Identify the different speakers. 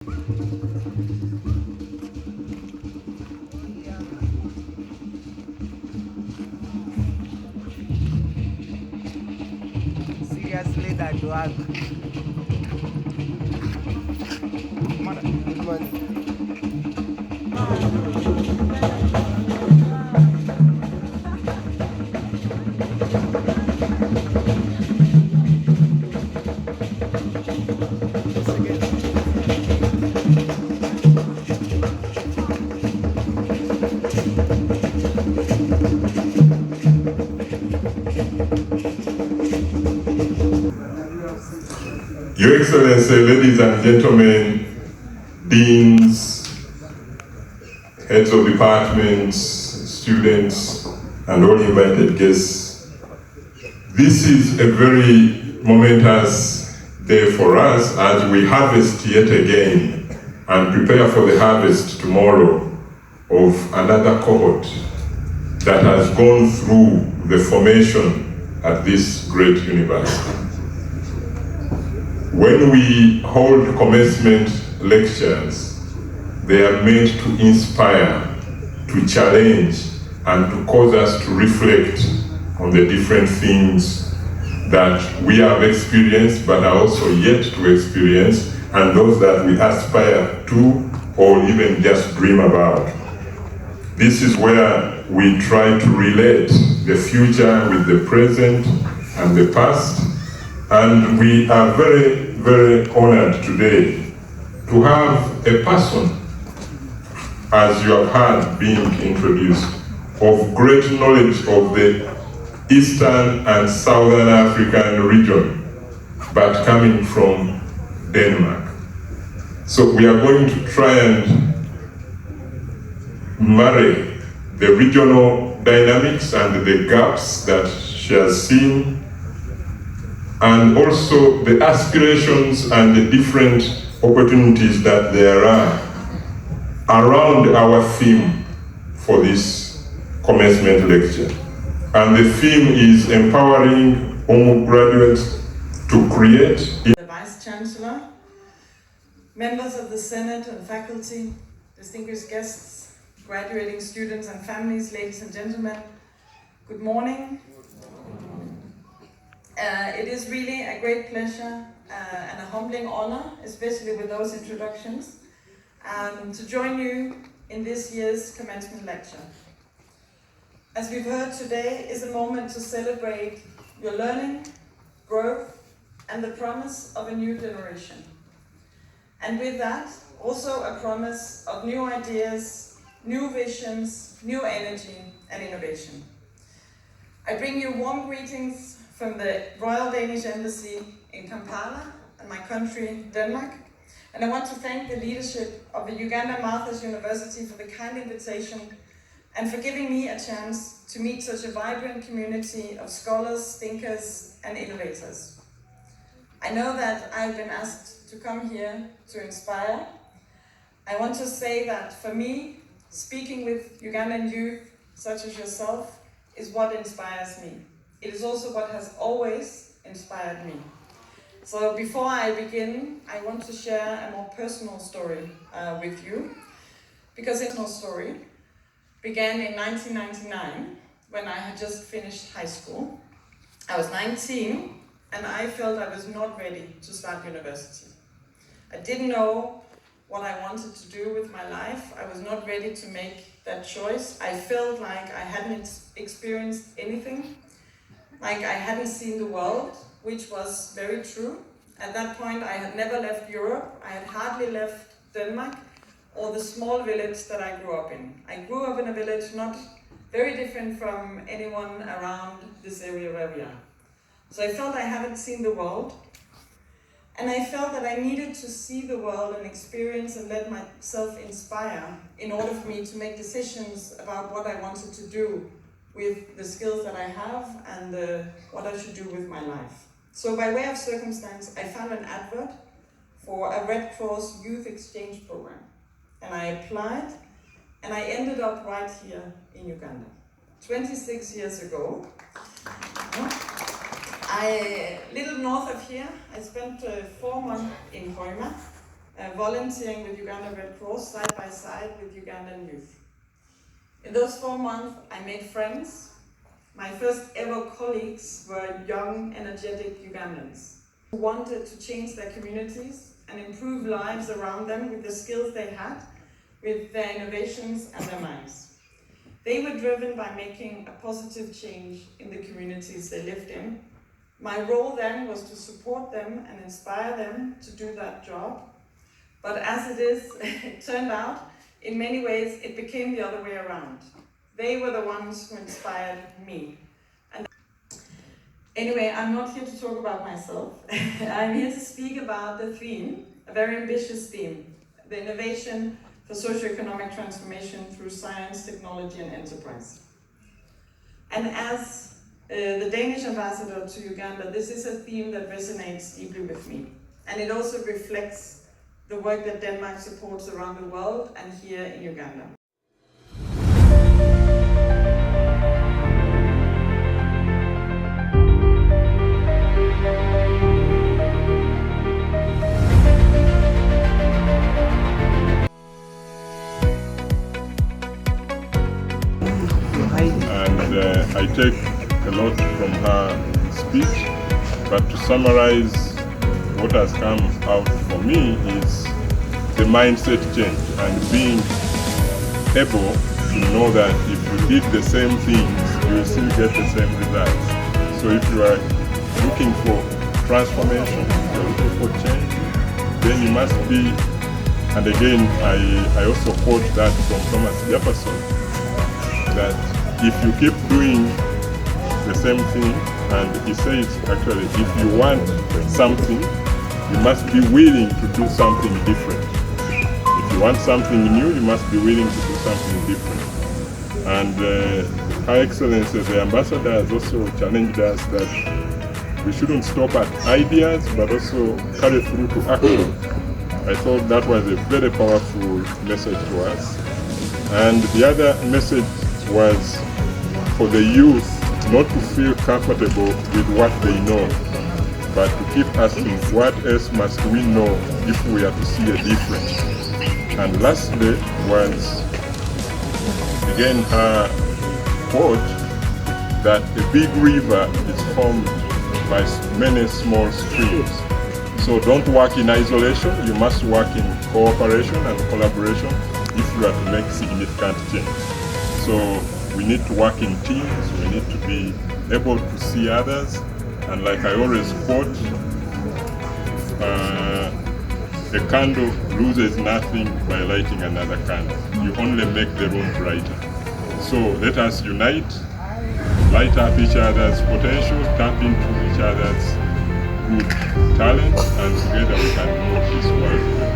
Speaker 1: Seriously, that work.
Speaker 2: Your Excellency, ladies and gentlemen, deans, heads of departments, students, and all invited guests, this is a very momentous day for us as we harvest yet again and prepare for the harvest tomorrow of another cohort that has gone through the formation at this great university. When we hold commencement lectures, they are meant to inspire, to challenge, and to cause us to reflect on the different things that we have experienced but are also yet to experience, and those that we aspire to or even just dream about. This is where we try to relate the future with the present and the past. And we are very, very honored today to have a person, as you have heard being introduced, of great knowledge of the Eastern and Southern African region, but coming from Denmark. So we are going to try and marry the regional dynamics and the gaps that she has seen, and also the aspirations and the different opportunities that there are around our theme for this commencement lecture. And the theme is empowering Homo graduates to create.
Speaker 3: The Vice Chancellor, members of the Senate and faculty, distinguished guests, graduating students and families, ladies and gentlemen, good morning. It is really a great pleasure and a humbling honor, especially with those introductions, to join you in this year's commencement lecture. As we've heard, today is a moment to celebrate your learning, growth, and the promise of a new generation. And with that, also a promise of new ideas, new visions, new energy, and innovation. I bring you warm greetings from the Royal Danish Embassy in Kampala, and my country, Denmark. And I want to thank the leadership of the Uganda Martyrs University for the kind invitation and for giving me a chance to meet such a vibrant community of scholars, thinkers, and innovators. I know that I've been asked to come here to inspire. I want to say that for me, speaking with Ugandan youth, such as yourself, is what inspires me. It is also what has always inspired me. So before I begin, I want to share a more personal story with you, because it's no story. Began in 1999 when I had just finished high school. I was 19 and I felt I was not ready to start university. I didn't know what I wanted to do with my life. I was not ready to make that choice. I felt like I hadn't experienced anything. Like I hadn't seen the world, which was very true. At that point, I had never left Europe. I had hardly left Denmark or the small village that I grew up in. I grew up in a village not very different from anyone around this area where we are. So I felt I haven't seen the world. And I felt that I needed to see the world and experience and let myself inspire in order for me to make decisions about what I wanted to do with the skills that I have and what I should do with my life. So by way of circumstance, I found an advert for a Red Cross youth exchange program. And I applied, and I ended up right here in Uganda. 26 years ago, little north of here, I spent 4 months in Hoima, volunteering with Uganda Red Cross side by side with Ugandan youth. In those 4 months, I made friends. My first ever colleagues were young, energetic Ugandans who wanted to change their communities and improve lives around them with the skills they had, with their innovations and their minds. They were driven by making a positive change in the communities they lived in. My role then was to support them and inspire them to do that job. But as it is, it turned out, in many ways, it became the other way around. They were the ones who inspired me. And anyway, I'm not here to talk about myself. I'm here to speak about the theme, a very ambitious theme, the innovation for socioeconomic transformation through science, technology, and enterprise. And as the Danish ambassador to Uganda, this is a theme that resonates deeply with me. And it also reflects the work that Denmark supports around the world and here in Uganda.
Speaker 2: And I take a lot from her speech, but to summarize what has come out for me is the mindset change and being able to know that if you did the same things, you will still get the same results. So if you are looking for transformation, if you are looking for change, then you must be, and again, I also quote that from Thomas Jefferson, that if you keep doing the same thing, and he says actually, if you want something, you must be willing to do something different. If you want something new, you must be willing to do something different. And Her Excellency, the Ambassador, has also challenged us that we shouldn't stop at ideas, but also carry through to action. I thought that was a very powerful message to us. And the other message was for the youth not to feel comfortable with what they know, but to keep asking, what else must we know if we are to see a difference? And lastly was, again, her quote that a big river is formed by many small streams. So don't work in isolation, you must work in cooperation and collaboration if you are to make significant change. So we need to work in teams, we need to be able to see others, and like I always quote, a candle loses nothing by lighting another candle. You only make the room brighter. So let us unite, light up each other's potential, tap into each other's good talent, and together we can move this world.